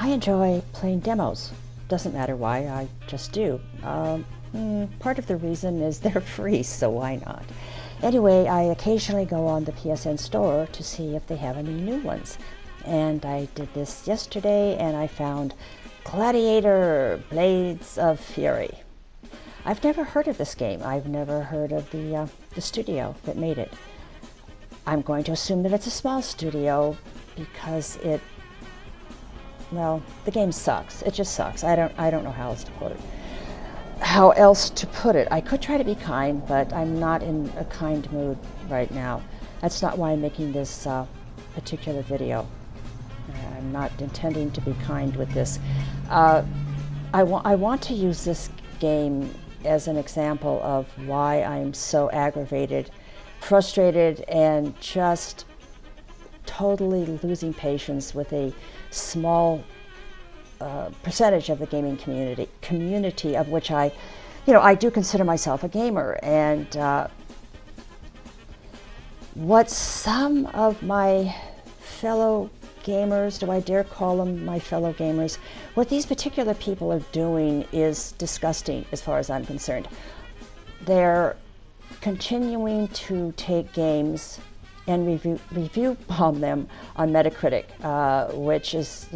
I enjoy playing demos. Doesn't matter why, I just do. Part of the reason is they're free, so why not? Anyway, I occasionally go on the PSN store to see if they have any new ones. And I did this yesterday, and I found Gladiator, Blades of Fury. I've never heard of this game. I've never heard of the studio that made it. I'm going to assume that it's a small studio because well, the game sucks. It just sucks. I don't know how else to put it. I could try to be kind, but I'm not in a kind mood right now. That's not why I'm making this particular video. I'm not intending to be kind with this. I want to use this game as an example of why I'm so aggravated, frustrated, and just totally losing patience with a small percentage of the gaming community of which I do consider myself a gamer. And what some of my fellow gamers, do I dare call them my fellow gamers, what these particular people are doing is disgusting as far as I'm concerned. They're continuing to take games and review bomb them on Metacritic, which is,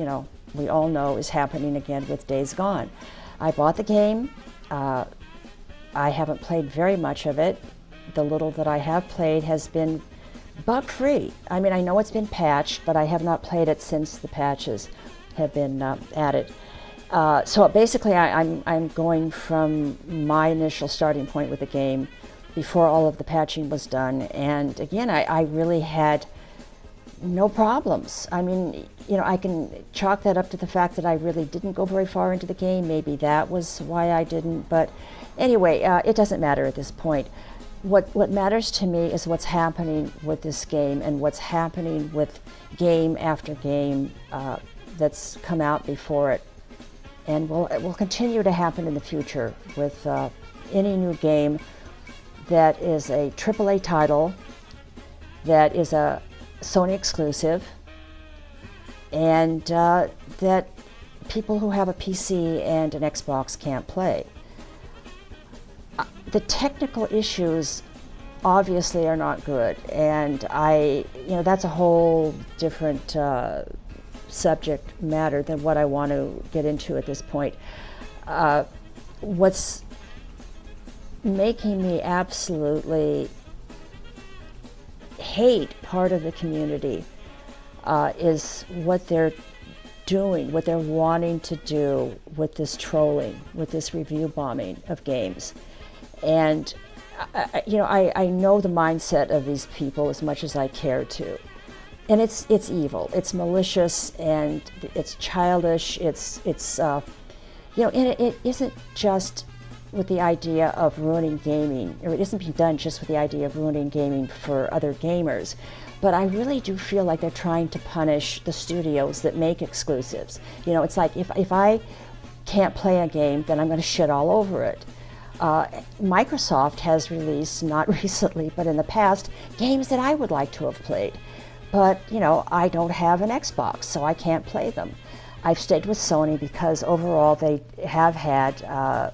we all know is happening again with Days Gone. I bought the game. I haven't played very much of it. The little that I have played has been bug-free. I mean, I know it's been patched, but I have not played it since the patches have been added. So basically, I'm going from my initial starting point with the game before all of the patching was done. And again, I really had no problems. I mean, I can chalk that up to the fact that I really didn't go very far into the game. Maybe that was why I didn't. But anyway, it doesn't matter at this point. What matters to me is what's happening with this game and what's happening with game after game that's come out before it. And it will continue to happen in the future with any new game that is a AAA title, that is a Sony exclusive, and that people who have a PC and an Xbox can't play. The technical issues obviously are not good, and that's a whole different subject matter than what I want to get into at this point. What's making me absolutely hate part of the community is what they're doing, what they're wanting to do with this trolling, with this review bombing of games. And I know the mindset of these people as much as I care to. And it's evil, it's malicious, and it's childish. It's and it isn't just with the idea of ruining gaming, or it isn't being done just with the idea of ruining gaming for other gamers. But I really do feel like they're trying to punish the studios that make exclusives. It's like if I can't play a game, then I'm going to shit all over it. Microsoft has released, not recently, but in the past, games that I would like to have played. But, I don't have an Xbox, so I can't play them. I've stayed with Sony because overall they have had,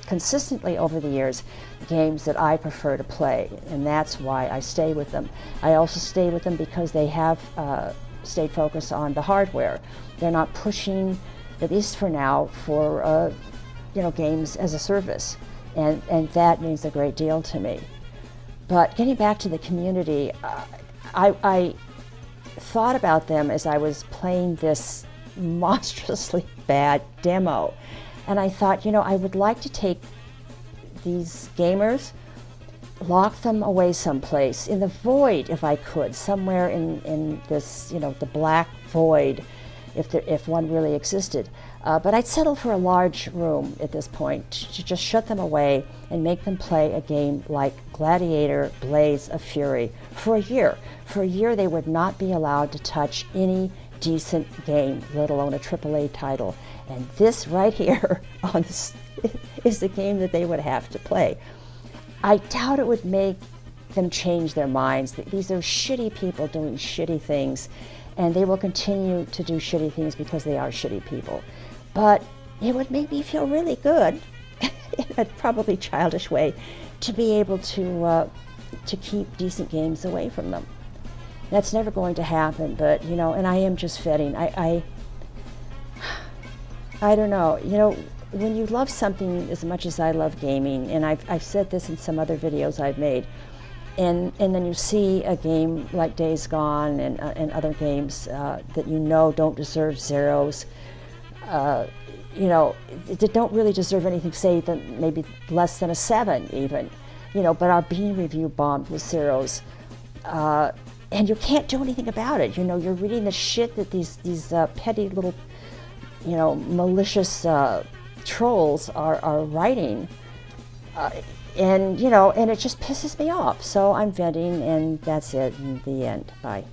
consistently over the years, games that I prefer to play, and that's why I stay with them. I also stay with them because they have stayed focused on the hardware. They're not pushing, at least for now, for games as a service, and that means a great deal to me. But getting back to the community, I thought about them as I was playing this monstrously bad demo, and I thought, I would like to take these gamers, lock them away someplace in the void, if I could, somewhere in this, the black void, if one really existed. But I'd settle for a large room at this point to just shut them away and make them play a game like Gladiator, Blades of Fury for a year. For a year, they would not be allowed to touch any decent game, let alone a AAA title. And this right here is the game that they would have to play. I doubt it would make them change their minds. These are shitty people doing shitty things, and they will continue to do shitty things because they are shitty people. But it would make me feel really good, in a probably childish way, to be able to keep decent games away from them. That's never going to happen, but, you know, and I am just fetting. I don't know, you know, when you love something as much as I love gaming, and I've said this in some other videos I've made, and then you see a game like Days Gone and other games that you know don't deserve zeros, you know, that don't really deserve anything, say, than maybe less than a 7 even, you know, but are being review bombed with zeros. And you can't do anything about it. You know, you're reading the shit that these petty little, you know, malicious trolls are writing. And, you know, and it just pisses me off. So I'm venting, and that's it in the end. Bye.